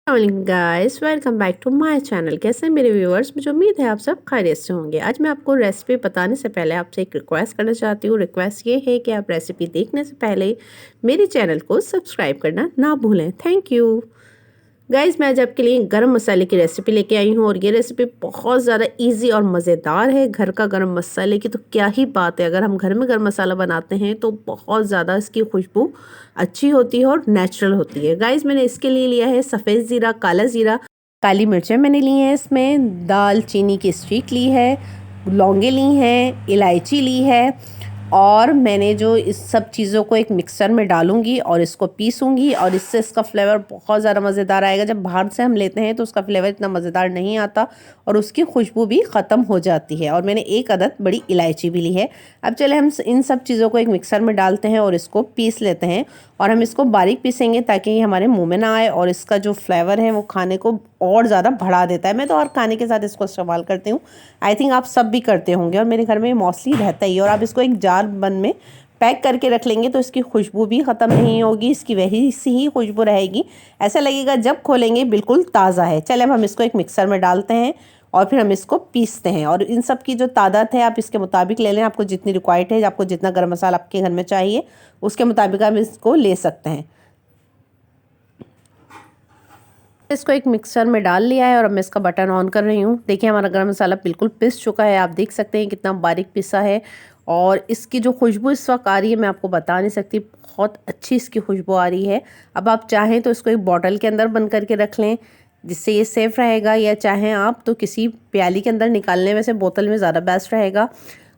Guys, welcome back to my channel. कैसे हैं मेरे व्यूअर्स? मुझे उम्मीद है आप सब खैरियत से होंगे। आज मैं आपको रेसिपी बताने से पहले आपसे एक रिक्वेस्ट करना चाहती हूँ। रिक्वेस्ट ये है कि आप रेसिपी देखने से पहले मेरे चैनल को सब्सक्राइब करना ना भूलें। Thank you. गाइस, मैं आज आपके लिए गरम मसाले की रेसिपी लेके आई हूँ और ये रेसिपी बहुत ज़्यादा इजी और मज़ेदार है। घर का गरम मसाले की तो क्या ही बात है। अगर हम घर में गरम मसाला बनाते हैं तो बहुत ज़्यादा इसकी खुशबू अच्छी होती है और नेचुरल होती है। गाइस, मैंने इसके लिए लिया है सफ़ेद ज़ीरा, काला ज़ीरा, काली मिर्चें मैंने ली हैं, इसमें दाल चीनी की स्टिक ली है, लौंगे ली हैं, इलायची ली है और मैंने जो इस सब चीज़ों को एक मिक्सर में डालूंगी और इसको पीसूंगी और इससे इसका फ्लेवर बहुत ज़्यादा मज़ेदार आएगा। जब बाहर से हम लेते हैं तो उसका फ्लेवर इतना मज़ेदार नहीं आता और उसकी खुशबू भी ख़त्म हो जाती है। और मैंने एक अदद बड़ी इलायची भी ली है। अब चले हम इन सब चीज़ों को एक मिक्सर में डालते हैं और इसको पीस लेते हैं और हम इसको बारीक पीसेंगे ताकि ये हमारे मुँह में ना आए और इसका जो फ्लेवर है वो खाने को और ज़्यादा बढ़ा देता है। मैं तो हर खाने के साथ इसको इस्तेमाल करती हूँ। आई थिंक आप सब भी करते होंगे और मेरे घर में मोस्टली रहता ही। और आप इसको एक जार बंद में पैक करके रख लेंगे तो इसकी खुशबू भी ख़त्म नहीं होगी, इसकी वही सी ही खुशबू रहेगी। ऐसा लगेगा जब खोलेंगे बिल्कुल ताज़ा है। चले अब हम इसको एक मिक्सर में डालते हैं और फिर हम इसको पीसते हैं। और इन सब की जो तादाद है आप इसके मुताबिक ले लें, आपको जितनी रिक्वायर्ड है, आपको जितना गरम मसाला आपके घर में चाहिए उसके मुताबिक आप इसको ले सकते हैं। इसको एक मिक्सर में डाल लिया है और अब मैं इसका बटन ऑन कर रही हूँ। देखिए हमारा गरम मसाला बिल्कुल पिस चुका है। आप देख सकते हैं कितना बारीक पिसा है और इसकी जो खुशबू इस वक्त आ रही है मैं आपको बता नहीं सकती। बहुत अच्छी इसकी खुशबू आ रही है। अब आप चाहें तो इसको एक बॉटल के अंदर बंद करके रख लें जिससे ये सेफ़ रहेगा, या चाहें आप तो किसी प्याली के अंदर निकाल लें। वैसे बोतल में ज़्यादा बेस्ट रहेगा।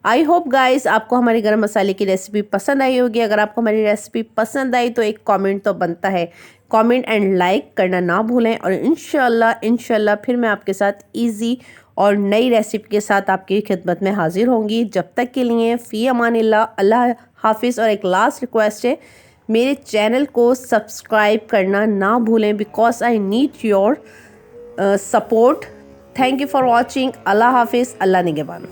आई होप गाइस आपको हमारी गरम मसाले की रेसिपी पसंद आई होगी। अगर आपको हमारी रेसिपी पसंद आई तो एक कमेंट तो बनता है। कमेंट एंड लाइक करना ना भूलें और इंशाल्लाह फिर मैं आपके साथ इजी और नई रेसिपी के साथ आपकी खिदमत में हाजिर होंगी। जब तक के लिए फ़ी अमानिल्लाह, अल्लाह हाफिज़। और एक लास्ट रिक्वेस्ट है, मेरे चैनल को सब्सक्राइब करना ना भूलें because I need your support. Thank you for watching. अल्लाह हाफिज़, अल्लाह निगहबान।